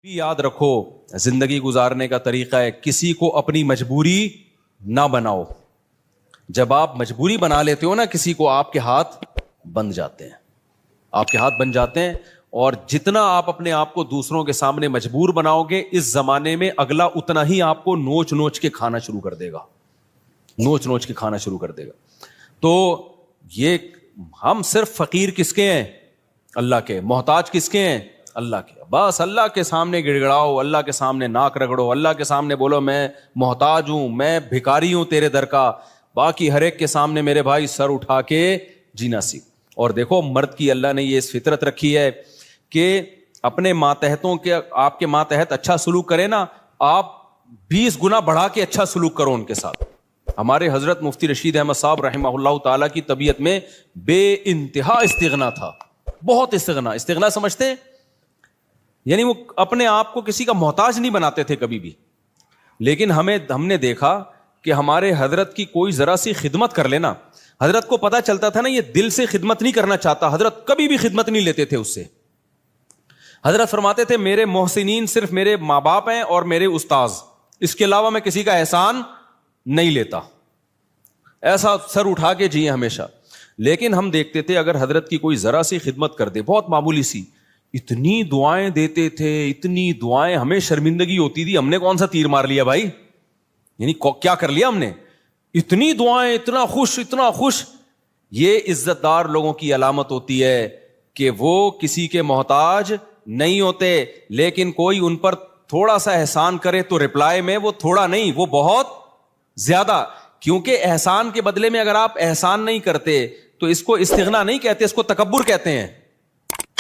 بھی یاد رکھو زندگی گزارنے کا طریقہ ہے کسی کو اپنی مجبوری نہ بناؤ. جب آپ مجبوری بنا لیتے ہو نا کسی کو, آپ کے ہاتھ بن جاتے ہیں, آپ کے ہاتھ بن جاتے ہیں. اور جتنا آپ اپنے آپ کو دوسروں کے سامنے مجبور بناؤ گے, اس زمانے میں اگلا اتنا ہی آپ کو نوچ نوچ کے کھانا شروع کر دے گا, نوچ نوچ کے کھانا شروع کر دے گا. تو یہ ہم صرف فقیر کس کے ہیں؟ اللہ کے. محتاج کس کے ہیں؟ اللہ کے. بس اللہ کے سامنے گڑ گڑاؤ, اللہ کے سامنے ناک رگڑو, اللہ کے سامنے بولو میں محتاج ہوں, میں بھکاری ہوں تیرے در کا. باقی ہر ایک کے سامنے میرے بھائی سر اٹھا کے جینا سیکھ. اور دیکھو مرد کی اللہ نے یہ فطرت رکھی ہے کہ اپنے ماتحتوں کے, آپ کے ماتحت اچھا سلوک کرے نا, آپ 20 گنا بڑھا کے اچھا سلوک کرو ان کے ساتھ. ہمارے حضرت مفتی رشید احمد صاحب رحمہ اللہ تعالیٰ کی طبیعت میں بے انتہا استغنا تھا, بہت استغنا. استغنا سمجھتے ہیں یعنی وہ اپنے آپ کو کسی کا محتاج نہیں بناتے تھے کبھی بھی. لیکن ہم نے دیکھا کہ ہمارے حضرت کی کوئی ذرا سی خدمت کر لینا, حضرت کو پتا چلتا تھا نا یہ دل سے خدمت نہیں کرنا چاہتا, حضرت کبھی بھی خدمت نہیں لیتے تھے اس سے. حضرت فرماتے تھے میرے محسنین صرف میرے ماں باپ ہیں اور میرے استاذ, اس کے علاوہ میں کسی کا احسان نہیں لیتا. ایسا سر اٹھا کے جیے ہمیشہ. لیکن ہم دیکھتے تھے اگر حضرت کی کوئی ذرا سی خدمت کر دے, بہت معمولی سی, اتنی دعائیں دیتے تھے, اتنی دعائیں, ہمیں شرمندگی ہوتی تھی, ہم نے کون سا تیر مار لیا بھائی, یعنی کیا کر لیا ہم نے, اتنی دعائیں, اتنا خوش, اتنا خوش. یہ عزت دار لوگوں کی علامت ہوتی ہے کہ وہ کسی کے محتاج نہیں ہوتے. لیکن کوئی ان پر تھوڑا سا احسان کرے تو رپلائی میں وہ تھوڑا نہیں, وہ بہت زیادہ. کیونکہ احسان کے بدلے میں اگر آپ احسان نہیں کرتے تو اس کو استغنا نہیں کہتے, اس کو تکبر کہتے ہیں.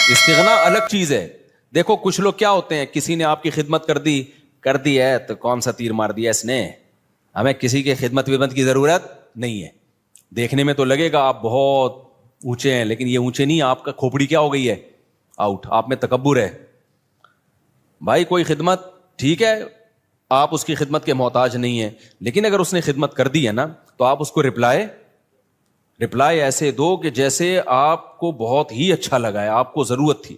استغنا الگ چیز ہے. دیکھو کچھ لوگ کیا ہوتے ہیں, کسی نے آپ کی خدمت کر دی ہے تو کون سا تیر مار دیا اس نے, ہمیں کسی کی خدمت کی ضرورت نہیں ہے. دیکھنے میں تو لگے گا آپ بہت اونچے ہیں, لیکن یہ اونچے نہیں, آپ کا کھوپڑی کیا ہو گئی ہے, آؤٹ. آپ میں تکبر ہے. بھائی کوئی خدمت ٹھیک ہے, آپ اس کی خدمت کے محتاج نہیں ہیں, لیکن اگر اس نے خدمت کر دی ہے نا تو آپ اس کو رپلائی ایسے دو کہ جیسے آپ کو بہت ہی اچھا لگا ہے, آپ کو ضرورت تھی.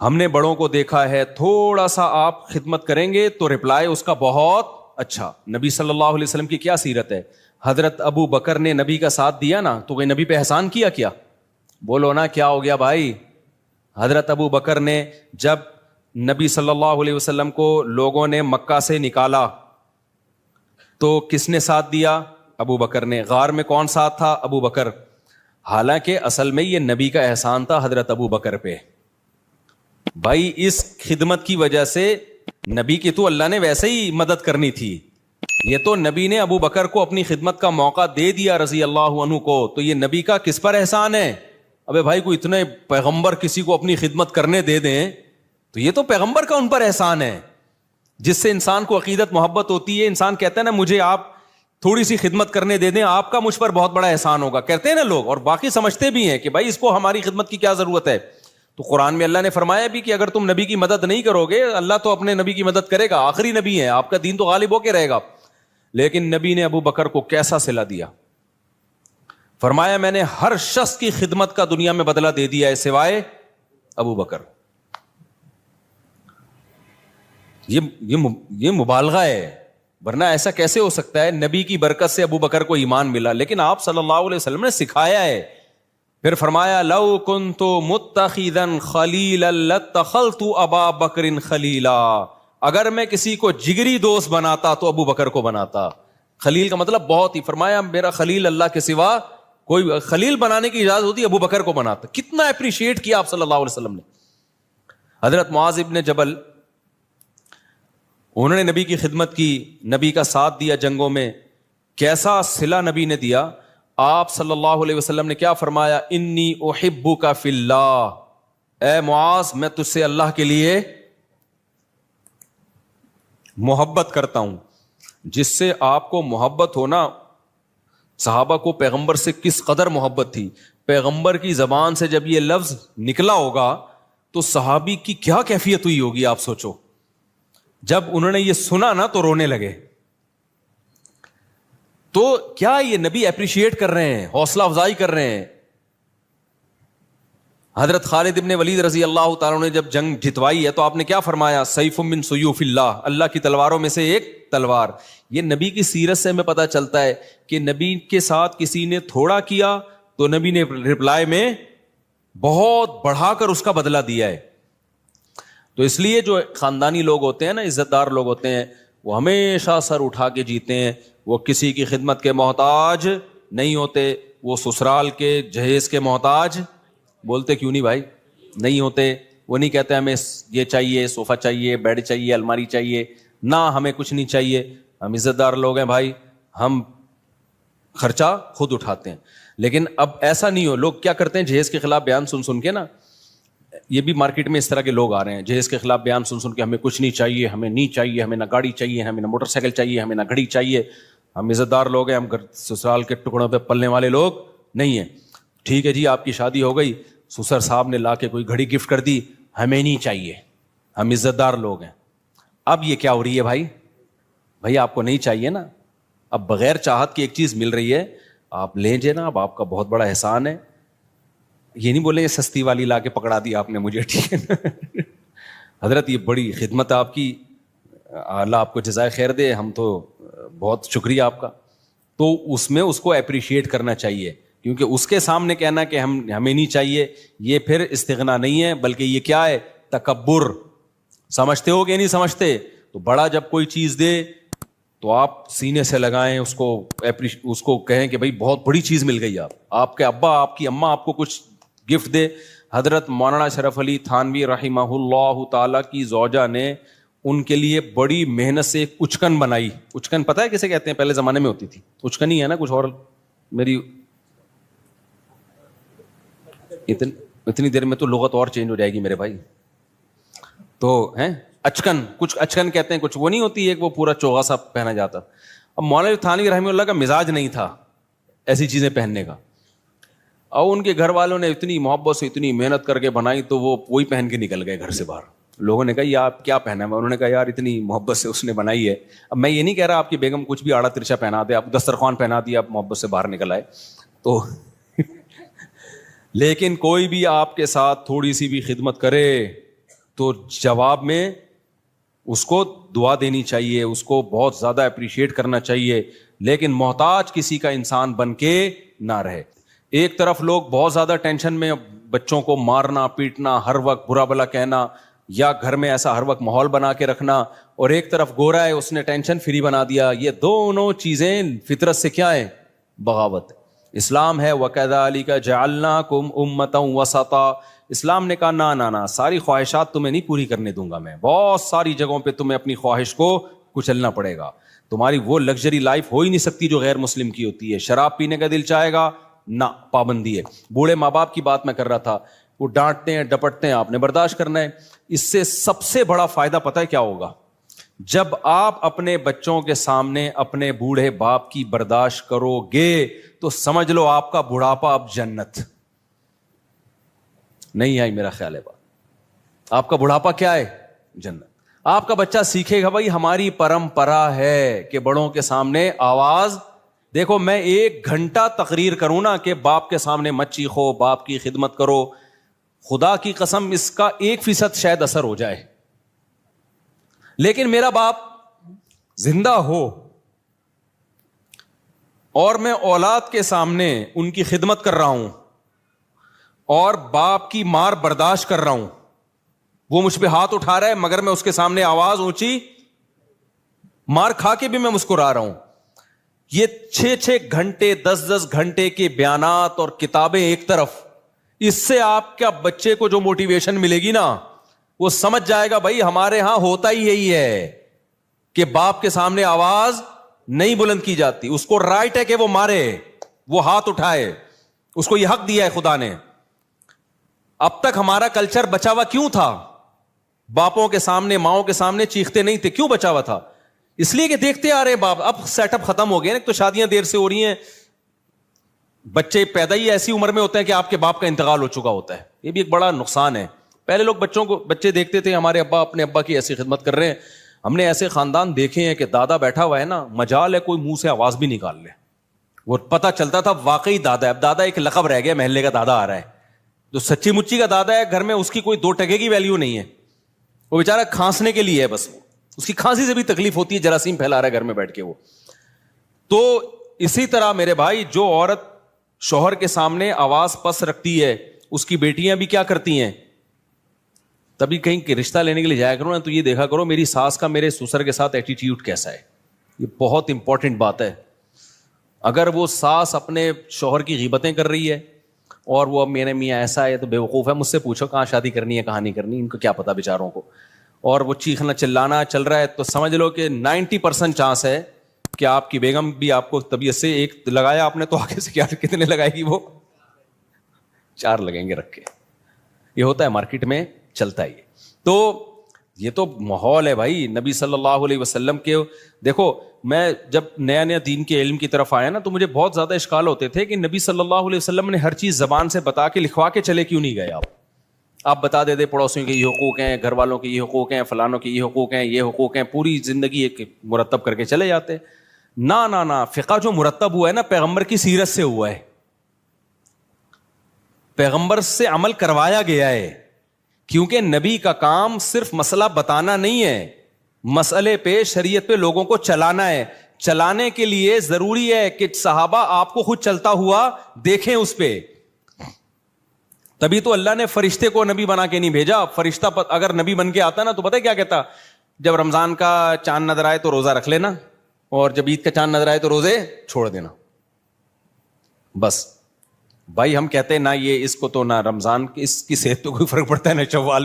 ہم نے بڑوں کو دیکھا ہے تھوڑا سا آپ خدمت کریں گے تو رپلائی اس کا بہت اچھا. نبی صلی اللہ علیہ وسلم کی کیا سیرت ہے, حضرت ابو بکر نے نبی کا ساتھ دیا نا تو کوئی نبی پہ احسان کیا بولو نا, کیا ہو گیا بھائی. حضرت ابو بکر نے جب نبی صلی اللہ علیہ وسلم کو لوگوں نے مکہ سے نکالا تو کس نے ساتھ دیا؟ ابو بکر نے. غار میں کون ساتھ تھا؟ ابو بکر. حالانکہ اصل میں یہ نبی کا احسان تھا حضرت ابو بکر پہ. بھائی اس خدمت کی وجہ سے نبی کی تو اللہ نے ویسے ہی مدد کرنی تھی, یہ تو نبی نے ابو بکر کو اپنی خدمت کا موقع دے دیا رضی اللہ عنہ کو, تو یہ نبی کا کس پر احسان ہے؟ ابے بھائی کوئی اتنے پیغمبر کسی کو اپنی خدمت کرنے دے دیں تو یہ تو پیغمبر کا ان پر احسان ہے, جس سے انسان کو عقیدت محبت ہوتی ہے. انسان کہتا ہے نا مجھے آپ تھوڑی سی خدمت کرنے دے دیں, آپ کا مجھ پر بہت بڑا احسان ہوگا, کہتے ہیں نا لوگ, اور باقی سمجھتے بھی ہیں کہ بھائی اس کو ہماری خدمت کی کیا ضرورت ہے. تو قرآن میں اللہ نے فرمایا بھی کہ اگر تم نبی کی مدد نہیں کرو گے, اللہ تو اپنے نبی کی مدد کرے گا, آخری نبی ہے, آپ کا دین تو غالب ہو کے رہے گا. لیکن نبی نے ابو بکر کو کیسا صلہ دیا, فرمایا میں نے ہر شخص کی خدمت کا دنیا میں بدلہ دے دیا ہے سوائے ابو بکر. یہ مبالغہ ہے, ورنہ ایسا کیسے ہو سکتا ہے؟ نبی کی برکت سے ابو بکر کو ایمان ملا, لیکن آپ صلی اللہ علیہ وسلم نے سکھایا ہے. پھر فرمایا لو کنت متخذا خلیلا لاتخذت ابا بکر خلیلا, اگر میں کسی کو جگری دوست بناتا تو ابو بکر کو بناتا. خلیل کا مطلب بہت ہی, فرمایا میرا خلیل اللہ کے سوا کوئی, خلیل بنانے کی اجازت ہوتی ابو بکر کو بناتا. کتنا اپریشیٹ کیا آپ صلی اللہ علیہ وسلم نے. حضرت معاذ ابن جبل, انہوں نے نبی کی خدمت کی, نبی کا ساتھ دیا جنگوں میں, کیسا صلہ نبی نے دیا. آپ صلی اللہ علیہ وسلم نے کیا فرمایا, انی احبک فی اللہ, اے معاذ میں تجھ سے اللہ کے لیے محبت کرتا ہوں. جس سے آپ کو محبت ہونا, صحابہ کو پیغمبر سے کس قدر محبت تھی. پیغمبر کی زبان سے جب یہ لفظ نکلا ہوگا تو صحابی کی کیا کیفیت ہوئی ہوگی آپ سوچو. جب انہوں نے یہ سنا نا تو رونے لگے. تو کیا یہ نبی اپریشیٹ کر رہے ہیں, حوصلہ افزائی کر رہے ہیں. حضرت خالد ابن ولید رضی اللہ تعالیٰ نے جب جنگ جتوائی ہے تو آپ نے کیا فرمایا؟ سیف من سیوف اللہ، اللہ کی تلواروں میں سے ایک تلوار. یہ نبی کی سیرت سے ہمیں پتہ چلتا ہے کہ نبی کے ساتھ کسی نے تھوڑا کیا تو نبی نے رپلائی میں بہت بڑھا کر اس کا بدلہ دیا ہے. تو اس لیے جو خاندانی لوگ ہوتے ہیں نا، عزت دار لوگ ہوتے ہیں، وہ ہمیشہ سر اٹھا کے جیتے ہیں. وہ کسی کی خدمت کے محتاج نہیں ہوتے. وہ سسرال کے جہیز کے محتاج، بولتے کیوں نہیں بھائی، نہیں ہوتے. وہ نہیں کہتے ہمیں یہ چاہیے، صوفہ چاہیے، بیڈ چاہیے، الماری چاہیے، نہ ہمیں کچھ نہیں چاہیے. ہم عزت دار لوگ ہیں بھائی، ہم خرچہ خود اٹھاتے ہیں. لیکن اب ایسا نہیں ہو. لوگ کیا کرتے ہیں، جہیز کے خلاف بیان سن سن کے نا، یہ بھی مارکیٹ میں اس طرح کے لوگ آ رہے ہیں، جہیز کے خلاف بیان سن سن کے ہمیں کچھ نہیں چاہیے، ہمیں نہیں چاہیے، ہمیں نہ گاڑی چاہیے، ہمیں نہ موٹر سائیکل چاہیے، ہمیں نہ گھڑی چاہیے. ہم عزت دار لوگ ہیں، ہم سسرال کے ٹکڑوں پہ پلنے والے لوگ نہیں ہیں. ٹھیک ہے جی، آپ کی شادی ہو گئی، سسر صاحب نے لا کے کوئی گھڑی گفٹ کر دی، ہمیں نہیں چاہیے، ہم عزت دار لوگ ہیں. اب یہ کیا ہو رہی ہے بھائی؟ بھائی آپ کو نہیں چاہیے نا، اب بغیر چاہت کی ایک چیز مل رہی ہے، آپ لیں جناب، آپ کا بہت بڑا احسان ہے. یہ نہیں بولیں یہ سستی والی لا کے پکڑا دی آپ نے مجھے، ٹھیک ہے نا حضرت یہ بڑی خدمت ہے آپ کی، اللہ آپ کو جزائے خیر دے، ہم تو بہت شکریہ آپ کا. تو اس میں اس کو اپریشیٹ کرنا چاہیے، کیونکہ اس کے سامنے کہنا کہ ہمیں نہیں چاہیے، یہ پھر استغنا نہیں ہے، بلکہ یہ کیا ہے؟ تکبر. سمجھتے ہو کہ نہیں سمجھتے؟ تو بڑا جب کوئی چیز دے تو آپ سینے سے لگائیں اس کو کہیں کہ بھائی بہت بڑی چیز مل گئی. آپ کے ابا، آپ کی اماں آپ کو کچھ گفٹ دے. حضرت مولانا شرف علی تھانوی رحمہ اللہ تعالی کی زوجہ نے ان کے لیے بڑی محنت سے ایک اچکن بنائی. اچکن پتہ ہے کسے کہتے ہیں؟ پہلے زمانے میں ہوتی تھی اچکن ہی ہے نا، کچھ اور میری اتنی دیر میں تو لغت اور چینج ہو جائے گی میرے بھائی. تو ہیں اچکن، کچھ اچکن کہتے ہیں، کچھ وہ نہیں ہوتی ایک وہ پورا چوغا سا پہنا جاتا. اب مولانا تھانوی رحمہ اللہ کا مزاج نہیں تھا ایسی چیزیں پہننے کا، اور ان کے گھر والوں نے اتنی محبت سے اتنی محنت کر کے بنائی تو وہ وہی پہن کے نکل گئے گھر سے باہر. لوگوں نے کہا یہ آپ کیا پہنا ہے؟ انہوں نے کہا یار اتنی محبت سے اس نے بنائی ہے. اب میں یہ نہیں کہہ رہا آپ کی بیگم کچھ بھی آڑا ترچا پہنا دے، آپ دسترخوان پہنا دیا، آپ محبت سے باہر نکل آئے تو لیکن کوئی بھی آپ کے ساتھ تھوڑی سی بھی خدمت کرے تو جواب میں اس کو دعا دینی چاہیے، اس کو بہت زیادہ اپریشیٹ کرنا چاہیے، لیکن محتاج کسی کا انسان بن کے نہ رہے. ایک طرف لوگ بہت زیادہ ٹینشن میں بچوں کو مارنا پیٹنا، ہر وقت برا بلا کہنا، یا گھر میں ایسا ہر وقت ماحول بنا کے رکھنا، اور ایک طرف گورا ہے اس نے ٹینشن فری بنا دیا. یہ دونوں چیزیں فطرت سے کیا ہیں؟ بغاوت. اسلام ہے وَكَذَلِكَ جَعَلْنَاكُمْ أُمَّةً وَسَطًا. اسلام نے کہا نہ ساری خواہشات تمہیں نہیں پوری کرنے دوں گا میں، بہت ساری جگہوں پہ تمہیں اپنی خواہش کو کچلنا پڑے گا. تمہاری وہ لگژری لائف ہو ہی نہیں سکتی جو غیر مسلم کی ہوتی ہے. شراب پینے کا دل چاہے گا، نہ، پابندی ہے. بوڑھے ماں باپ کی بات میں کر رہا تھا، وہ ڈانٹتے ہیں ڈپٹتے ہیں، آپ نے برداشت کرنا ہے. اس سے سب سے بڑا فائدہ پتہ ہے کیا ہوگا؟ جب آپ اپنے بچوں کے سامنے اپنے بوڑھے باپ کی برداشت کرو گے تو سمجھ لو آپ کا بڑھاپا اب جنت. نہیں آئی میرا خیال ہے بات؟ آپ کا بڑھاپا کیا ہے؟ جنت. آپ کا بچہ سیکھے گا بھائی ہماری پرمپرا ہے کہ بڑوں کے سامنے آواز. دیکھو میں 1 گھنٹہ تقریر کروں نا کہ باپ کے سامنے مت چیخو، باپ کی خدمت کرو، خدا کی قسم اس کا 1% شاید اثر ہو جائے. لیکن میرا باپ زندہ ہو اور میں اولاد کے سامنے ان کی خدمت کر رہا ہوں اور باپ کی مار برداشت کر رہا ہوں، وہ مجھ پہ ہاتھ اٹھا رہا ہے مگر میں اس کے سامنے آواز اونچی، مار کھا کے بھی میں مسکرا رہا ہوں. یہ 6 گھنٹے 10 گھنٹے کے بیانات اور کتابیں ایک طرف، اس سے آپ کیا بچے کو جو موٹیویشن ملے گی نا، وہ سمجھ جائے گا بھائی ہمارے ہاں ہوتا ہی یہی ہے کہ باپ کے سامنے آواز نہیں بلند کی جاتی. اس کو رائٹ ہے کہ وہ مارے، وہ ہاتھ اٹھائے، اس کو یہ حق دیا ہے خدا نے. اب تک ہمارا کلچر بچا ہوا کیوں تھا؟ باپوں کے سامنے ماؤں کے سامنے چیختے نہیں تھے. کیوں بچا ہوا تھا؟ اس لیے کہ دیکھتے آ رہے باپ. اب سیٹ اپ ختم ہو گئے نا، تو شادیاں دیر سے ہو رہی ہیں، بچے پیدا ہی ایسی عمر میں ہوتے ہیں کہ آپ کے باپ کا انتقال ہو چکا ہوتا ہے. یہ بھی ایک بڑا نقصان ہے. پہلے لوگ بچے دیکھتے تھے ہمارے ابا اپنے ابا کی ایسی خدمت کر رہے ہیں. ہم نے ایسے خاندان دیکھے ہیں کہ دادا بیٹھا ہوا ہے نا، مجال ہے کوئی منہ سے آواز بھی نکال لے، وہ پتہ چلتا تھا واقعی دادا ہے. اب دادا ایک لقب رہ گیا، محلے کا دادا آ رہا ہے. جو سچی مچی کا دادا ہے گھر میں, اس کی کوئی 2 ٹکے کی ویلیو نہیں ہے, وہ بیچارہ کھانسنے کے لیے ہے بس, اس کی کھانسی سے بھی تکلیف ہوتی ہے, جراثیم پھیلا رہا ہے گھر میں بیٹھ کے وہ. تو اسی طرح میرے بھائی, جو عورت شوہر کے سامنے آواز پس رکھتی ہے, اس کی بیٹیاں بھی کیا کرتی ہیں, تبھی کہیں رشتہ لینے کے لیے جایا کرو نا تو یہ دیکھا کرو میری ساس کا میرے سسر کے ساتھ ایٹیٹیوڈ کیسا ہے. یہ بہت امپورٹنٹ بات ہے. اگر وہ ساس اپنے شوہر کی غیبتیں کر رہی ہے اور وہ اب میرے میاں ایسا ہے تو بیوقوف ہے, مجھ سے پوچھو کہاں شادی کرنی ہے کہاں نہیں کرنی, ان کو کیا پتا بیچاروں کو, اور وہ چیخنا چلانا چل رہا ہے, تو سمجھ لو کہ 90% چانس ہے کہ آپ کی بیگم بھی آپ کو طبیعت سے ایک لگایا آپ نے تو آگے سے کیا کتنے لگائے گی, وہ 4 لگیں گے رکھ کے. یہ ہوتا ہے مارکیٹ میں, چلتا ہے. تو یہ تو ماحول ہے بھائی نبی صلی اللہ علیہ وسلم کے. دیکھو میں جب نیا نیا دین کے علم کی طرف آیا نا تو مجھے بہت زیادہ اشکال ہوتے تھے کہ نبی صلی اللہ علیہ وسلم نے ہر چیز زبان سے بتا کے لکھوا کے چلے کیوں نہیں گئے. آپ بتا دے پڑوسیوں کے یہ حقوق ہیں, گھر والوں کے یہ حقوق ہیں, فلانوں کے یہ حقوق ہیں, یہ حقوق ہیں, پوری زندگی ایک مرتب کر کے چلے جاتے. نہ فقہ جو مرتب ہوا ہے نا پیغمبر کی سیرت سے ہوا ہے, پیغمبر سے عمل کروایا گیا ہے. کیونکہ نبی کا کام صرف مسئلہ بتانا نہیں ہے, مسئلے پہ شریعت پہ لوگوں کو چلانا ہے. چلانے کے لیے ضروری ہے کہ صحابہ آپ کو خود چلتا ہوا دیکھیں اس پہ. تبھی تو اللہ نے فرشتے کو نبی بنا کے نہیں بھیجا. فرشتہ اگر نبی بن کے آتا نا تو پتہ ہے کیا کہتا, جب رمضان کا چاند نظر آئے تو روزہ رکھ لینا, اور جب عید کا چاند نظر آئے تو روزے چھوڑ دینا. بس بھائی ہم کہتے ہیں نہ یہ اس کو تو نہ رمضان اس کی صحت پہ کوئی فرق پڑتا ہے نہ شوال,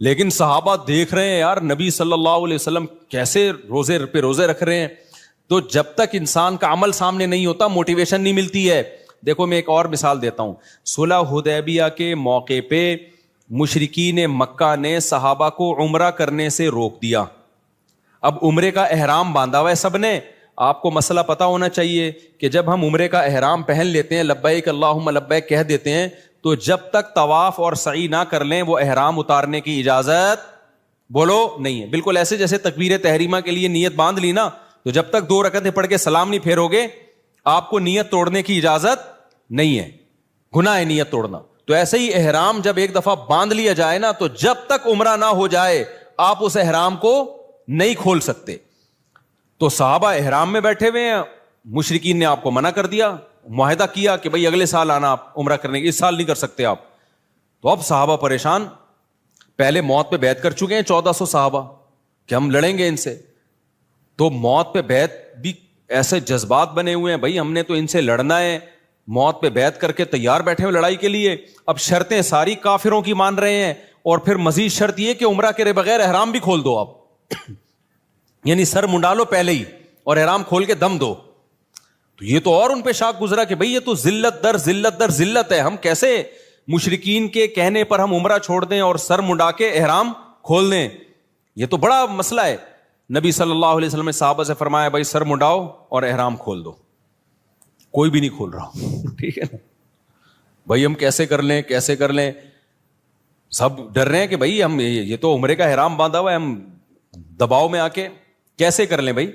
لیکن صحابہ دیکھ رہے ہیں یار نبی صلی اللہ علیہ وسلم کیسے روزے پہ روزے رکھ رہے ہیں. تو جب تک انسان کا عمل سامنے نہیں ہوتا موٹیویشن نہیں ملتی ہے. دیکھو میں ایک اور مثال دیتا ہوں. صلح حدیبیہ کے موقع پہ مشرکین مکہ نے صحابہ کو عمرہ کرنے سے روک دیا. اب عمرے کا احرام باندھا ہوا ہے سب نے. آپ کو مسئلہ پتا ہونا چاہیے کہ جب ہم عمرے کا احرام پہن لیتے ہیں, لبیک اللہم لبیک کہہ دیتے ہیں, تو جب تک طواف اور سعی نہ کر لیں وہ احرام اتارنے کی اجازت بولو نہیں ہے. بالکل ایسے جیسے تکبیر تحریمہ کے لیے نیت باندھ لی نا, تو جب تک 2 رکعتیں پڑھ کے سلام نہیں پھیرو گے آپ کو نیت توڑنے کی اجازت نہیں ہے, گناہ ہے نیت توڑنا. تو ایسے ہی احرام جب ایک دفعہ باندھ لیا جائے نا, تو جب تک عمرہ نہ ہو جائے آپ اس احرام کو نہیں کھول سکتے. تو صحابہ احرام میں بیٹھے ہوئے ہیں, مشرکین نے آپ کو منع کر دیا, معاہدہ کیا کہ بھائی اگلے سال آنا آپ عمرہ کرنے کے, اس سال نہیں کر سکتے آپ. تو اب صحابہ پریشان, پہلے موت پہ بیعت کر چکے ہیں 1400 صحابہ کہ ہم لڑیں گے ان سے. تو موت پہ بیعت بھی ایسے جذبات بنے ہوئے ہیں, بھائی ہم نے تو ان سے لڑنا ہے, موت پہ بیعت کر کے تیار بیٹھے ہوئے لڑائی کے لیے. اب شرطیں ساری کافروں کی مان رہے ہیں, اور پھر مزید شرط یہ کہ عمرہ کرے بغیر احرام بھی کھول دو آپ, یعنی سر منڈالو پہلے ہی اور احرام کھول کے دم دو. تو یہ تو اور ان پہ شاک گزرا کہ بھئی یہ تو ذلت در ذلت در ذلت ہے, ہم کیسے مشرکین کے کہنے پر ہم عمرہ چھوڑ دیں اور سر منڈا کے احرام کھول دیں, یہ تو بڑا مسئلہ ہے. نبی صلی اللہ علیہ وسلم نے صحابہ سے فرمایا بھائی سر منڈاؤ اور احرام کھول دو. کوئی بھی نہیں کھول رہا, ٹھیک ہے نا بھائی, ہم کیسے کر لیں کیسے کر لیں, سب ڈر رہے ہیں کہ بھئی ہم یہ تو عمرے کا احرام باندھا ہوا ہے, ہم دباؤ میں آ کے کیسے کر لیں بھائی.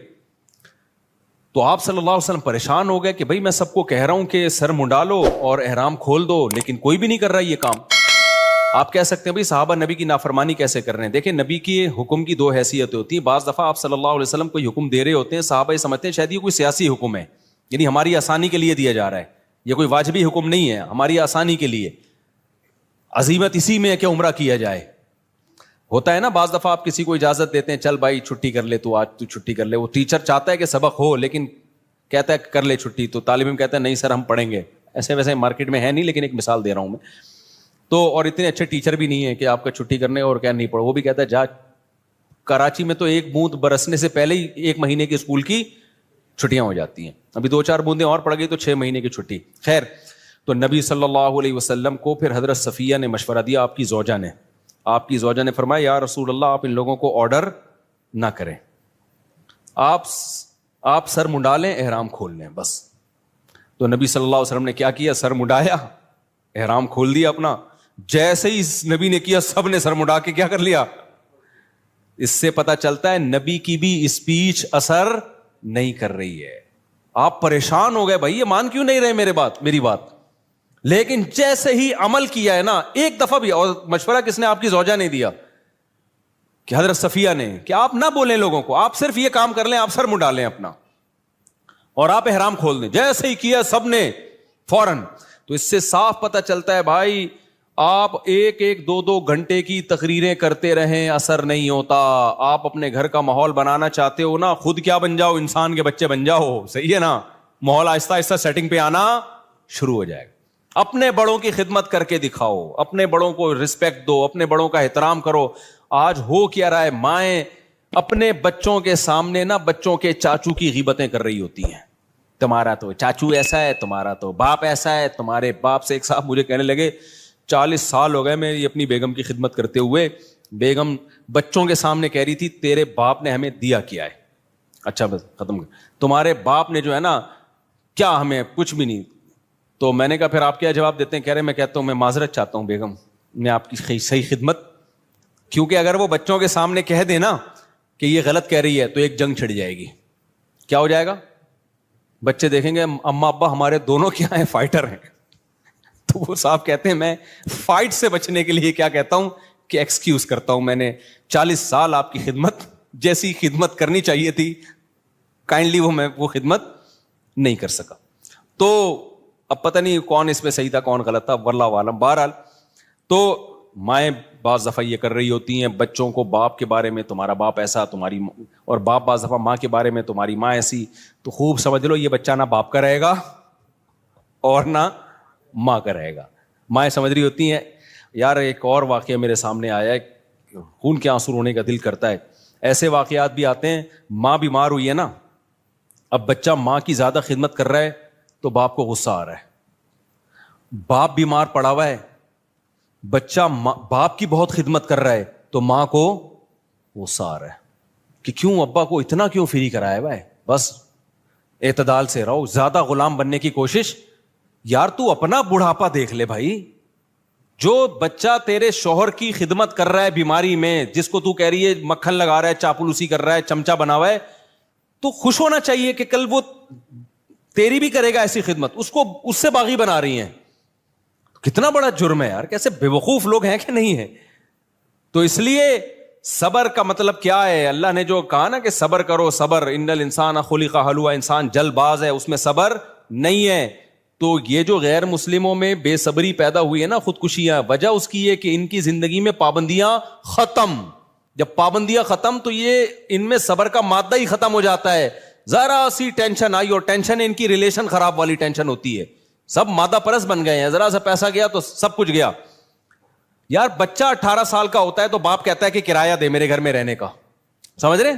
تو آپ صلی اللہ علیہ وسلم پریشان ہو گئے کہ بھائی میں سب کو کہہ رہا ہوں کہ سر منڈا لو اور احرام کھول دو, لیکن کوئی بھی نہیں کر رہا یہ کام. آپ کہہ سکتے ہیں بھائی صحابہ نبی کی نافرمانی کیسے کر رہے ہیں. دیکھیں نبی کی حکم کی 2 حیثیتیں ہوتی ہیں. بعض دفعہ آپ صلی اللہ علیہ وسلم کوئی حکم دے رہے ہوتے ہیں, صحابہ یہ سمجھتے ہیں شاید یہ کوئی سیاسی حکم ہے, یعنی ہماری آسانی کے لیے دیا جا رہا ہے, یہ کوئی واجبی حکم نہیں ہے, ہماری آسانی کے لیے. عزیمت اسی میں ہے کہ عمرہ کیا جائے. ہوتا ہے نا بعض دفعہ آپ کسی کو اجازت دیتے ہیں, چل بھائی چھٹی کر لے تو آج تو چھٹی کر لے. وہ ٹیچر چاہتا ہے کہ سبق ہو لیکن کہتا ہے کر لے چھٹی, تو طالب علم کہتا ہے نہیں سر ہم پڑھیں گے. ایسے ویسے مارکیٹ میں ہے نہیں, لیکن ایک مثال دے رہا ہوں میں. تو اور اتنے اچھے ٹیچر بھی نہیں ہے کہ آپ کا چھٹی کرنے اور کیا نہیں پڑھو, وہ بھی کہتا ہے جا. کراچی میں تو 1 بوند برسنے سے پہلے ہی 1 مہینے کی اسکول کی چھٹیاں ہو جاتی ہیں, ابھی 2-4 بوندیں اور پڑ گئی تو 6 مہینے کی چھٹی. خیر, تو نبی صلی اللہ علیہ وسلم کو پھر حضرت صفیہ نے مشورہ دیا, آپ کی زوجہ نے فرمایا یا رسول اللہ آپ ان لوگوں کو آرڈر نہ کریں, آپ سر منڈا لیں احرام کھول لیں بس. تو نبی صلی اللہ علیہ وسلم نے کیا کیا, سر منڈایا, احرام کھول دیا اپنا. جیسے ہی نبی نے کیا سب نے سر منڈا کے کیا کر لیا. اس سے پتا چلتا ہے نبی کی بھی اسپیچ اثر نہیں کر رہی ہے. آپ پریشان ہو گئے بھائی یہ مان کیوں نہیں رہے میری بات. لیکن جیسے ہی عمل کیا ہے نا, ایک دفعہ بھی, اور مشورہ کس نے, آپ کی زوجہ نے دیا کہ حضرت صفیہ نے, کہ آپ نہ بولیں لوگوں کو, آپ صرف یہ کام کر لیں, آپ سر منڈا لیں اپنا اور آپ احرام کھول دیں. جیسے ہی کیا سب نے فوراً. تو اس سے صاف پتہ چلتا ہے بھائی, آپ ایک ایک دو دو گھنٹے کی تقریریں کرتے رہیں, اثر نہیں ہوتا. آپ اپنے گھر کا ماحول بنانا چاہتے ہو نا, خود کیا بن جاؤ, انسان کے بچے بن جاؤ, صحیح ہے نا, ماحول آہستہ آہستہ سیٹنگ پہ آنا شروع ہو جائے گا. اپنے بڑوں کی خدمت کر کے دکھاؤ, اپنے بڑوں کو رسپیکٹ دو, اپنے بڑوں کا احترام کرو. آج ہو کیا رہا ہے, مائیں اپنے بچوں کے سامنے نا بچوں کے چاچو کی غیبتیں کر رہی ہوتی ہیں. تمہارا تو چاچو ایسا ہے, تمہارا تو باپ ایسا ہے, تمہارے باپ سے. ایک صاحب مجھے کہنے لگے 40 سال ہو گئے میں یہ اپنی بیگم کی خدمت کرتے ہوئے, بیگم بچوں کے سامنے کہہ رہی تھی تیرے باپ نے ہمیں دیا کیا ہے. اچھا بس ختم کر, تمہارے باپ نے جو ہے نا کیا ہمیں کچھ بھی نہیں. تو میں نے کہا پھر آپ کیا جواب دیتے ہیں؟ کہہ رہے میں کہتا ہوں میں معذرت چاہتا ہوں بیگم, میں آپ کی صحیح خدمت, کیونکہ اگر وہ بچوں کے سامنے کہہ دے نا کہ یہ غلط کہہ رہی ہے تو ایک جنگ چھڑ جائے گی. کیا ہو جائے گا؟ بچے دیکھیں گے اماں ابا ہمارے دونوں کیا ہیں, فائٹر ہیں. تو وہ صاحب کہتے ہیں میں فائٹ سے بچنے کے لیے کیا کہتا ہوں کہ ایکسکیوز کرتا ہوں, میں نے 40 سال آپ کی خدمت جیسی خدمت کرنی چاہیے تھی کائنڈلی میں وہ خدمت نہیں کر سکا. تو اب پتہ نہیں کون اس میں صحیح تھا کون غلط تھا, واللہ عالم. بہرحال تو مائیں بعض دفعہ یہ کر رہی ہوتی ہیں بچوں کو باپ کے بارے میں, تمہارا باپ ایسا, تمہاری, اور باپ بعض دفعہ ماں کے بارے میں, تمہاری ماں ایسی. تو خوب سمجھ لو یہ بچہ نہ باپ کا رہے گا اور نہ ماں کا رہے گا. مائیں سمجھ رہی ہوتی ہیں. یار ایک اور واقعہ میرے سامنے آیا ہے, خون کے آنسو رونے کا دل کرتا ہے. ایسے واقعات بھی آتے ہیں, ماں بیمار ہوئی ہے نا, اب بچہ ماں کی زیادہ خدمت کر رہا ہے تو باپ کو غصہ آ رہا ہے. باپ بیمار پڑا ہوا ہے, بچہ باپ کی بہت خدمت کر رہا ہے تو ماں کو غصہ آ رہا ہے کہ کیوں ابا کو اتنا کیوں فری کرایا ہوا ہے. بس اعتدال سے رہو, زیادہ غلام بننے کی کوشش. یار تو اپنا بڑھاپا دیکھ لے بھائی. جو بچہ تیرے شوہر کی خدمت کر رہا ہے بیماری میں, جس کو تو کہہ رہی ہے مکھن لگا رہا ہے, چاپلوسی کر رہا ہے, چمچا بنا ہوا ہے, تو خوش ہونا چاہیے کہ کل وہ تیری بھی کرے گا ایسی خدمت. اس کو اس سے باغی بنا رہی ہیں. کتنا بڑا جرم ہے یار, کیسے بے وقوف لوگ ہیں کہ نہیں ہے. تو اس لیے صبر کا مطلب کیا ہے؟ اللہ نے جو کہا نا کہ صبر کرو, صبر, ان الانسان خلق ہلوعا, انسان جلد باز ہے, اس میں صبر نہیں ہے. تو یہ جو غیر مسلموں میں بے صبری پیدا ہوئی ہے نا, خودکشیاں, وجہ اس کی ہے کہ ان کی زندگی میں پابندیاں ختم. جب پابندیاں ختم تو یہ ان میں صبر کا مادہ ہی ختم ہو جاتا ہے. ذرا سی ٹینشن آئی, اور ٹینشن ان کی ریلیشن خراب والی ٹینشن ہوتی ہے. سب مادہ پرست بن گئے ہیں, ذرا سا پیسہ گیا تو سب کچھ گیا. یار بچہ 18 سال کا ہوتا ہے تو باپ کہتا ہے کہ کرایہ دے میرے گھر میں رہنے کا. سمجھ رہے؟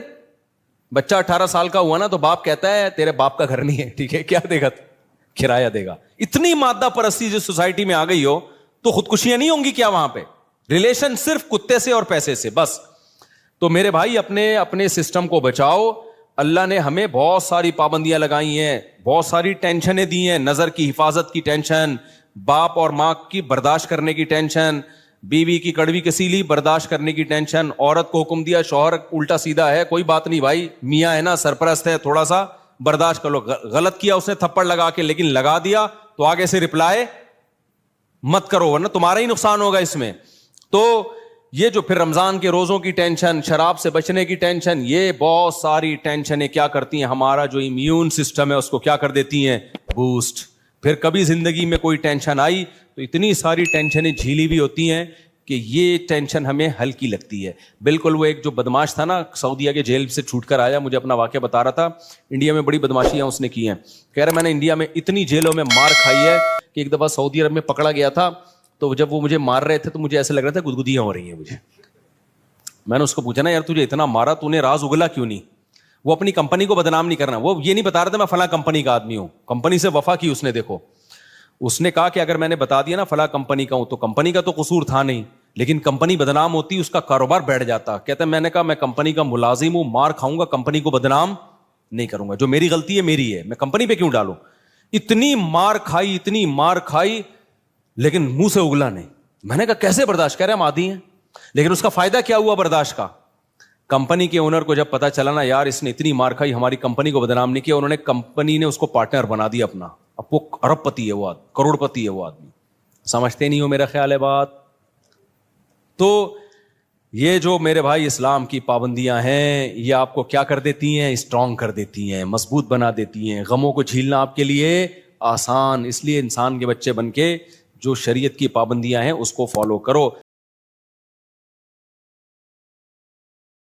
بچہ 18 سال کا ہوا نا تو باپ کہتا ہے تیرے باپ کا گھر نہیں ہے, ٹھیک ہے, کیا دے گا؟ کرایہ دے گا. اتنی مادہ پرستی جو سوسائٹی میں آ گئی ہو تو خودکشیاں نہیں ہوں گی کیا وہاں پہ؟ ریلیشن صرف کتے سے اور پیسے سے بس. تو میرے بھائی اپنے سسٹم کو بچاؤ. اللہ نے ہمیں بہت ساری پابندیاں لگائی ہیں, بہت ساری ٹینشنیں دی ہیں. نظر کی حفاظت کی ٹینشن, باپ اور ماں کی برداشت کرنے کی ٹینشن, بیوی کی کڑوی کسیلی برداشت کرنے کی ٹینشن. عورت کو حکم دیا, شوہر الٹا سیدھا ہے, کوئی بات نہیں بھائی, میاں ہے نا, سرپرست ہے, تھوڑا سا برداشت کر لو. غلط کیا اس نے تھپڑ لگا کے, لیکن لگا دیا تو آگے سے رپلائی مت کرو ورنہ تمہارا ہی نقصان ہوگا اس میں. تو یہ جو پھر رمضان کے روزوں کی ٹینشن, شراب سے بچنے کی ٹینشن, یہ بہت ساری ٹینشنیں کیا کرتی ہیں, ہمارا جو امیون سسٹم ہے اس کو کیا کر دیتی ہیں, بوسٹ. پھر کبھی زندگی میں کوئی ٹینشن آئی تو اتنی ساری ٹینشنیں جھیلی بھی ہوتی ہیں کہ یہ ٹینشن ہمیں ہلکی لگتی ہے. بالکل وہ ایک جو بدماش تھا نا, سعودیہ کے جیل سے چھوٹ کر آیا, مجھے اپنا واقعہ بتا رہا تھا, انڈیا میں بڑی بدماشیاں اس نے کی ہیں. کہہ رہا میں نے انڈیا میں اتنی جیلوں میں مار کھائی ہے کہ ایک دفعہ سعودی عرب میں پکڑا گیا تھا, تو جب وہ مجھے مار رہے تھے تو مجھے ایسا لگ رہا تھا گدگدیاں ہو رہی ہیں مجھے. میں نے اس کو پوچھا نا یار تجھے اتنا مارا, تو نے راز اگلا کیوں نہیں؟ وہ اپنی کمپنی کو بدنام نہیں کرنا, وہ یہ نہیں بتا رہا تھا میں فلاں کمپنی کا آدمی ہوں, کمپنی سے وفا کی اس نے. دیکھو اس نے کہا کہ اگر میں نے بتا دیا نا فلاں کمپنی کا ہوں تو کمپنی کا تو قصور تھا نہیں, لیکن کمپنی بدنام ہوتی, اس کا کاروبار بیٹھ جاتا. کہتا ہے میں نے کہا میں کمپنی کا ملازم ہوں, مار کھاؤں گا, کمپنی کو بدنام نہیں کروں گا, جو میری غلطی ہے میری ہے, میں کمپنی پہ کیوں ڈالوں. اتنی مار کھائی لیکن منہ سے اگلا نہیں. میں نے کہا کیسے برداشت؟ کہہ رہے ہم عادی ہیں. لیکن اس کا فائدہ کیا ہوا برداشت کا؟ کمپنی کے اونر کو جب پتا چلا نا یار اس نے اتنی مار کھائی, ہماری کمپنی کو بدنام نہیں کیا, انہوں نے کمپنی نے اس کو پارٹنر بنا دیا اپنا. اب وہ ارب پتی ہے, وہ کروڑ پتی ہے وہ آدمی. سمجھتے نہیں ہو میرا خیال ہے بات. تو یہ جو میرے بھائی اسلام کی پابندیاں ہیں یہ آپ کو کیا کر دیتی ہیں؟ اسٹرانگ کر دیتی ہیں, مضبوط بنا دیتی ہیں. غموں کو جھیلنا آپ کے لیے آسان. اس لیے انسان کے بچے بن کے جو شریعت کی پابندیاں ہیں اس کو فالو کرو.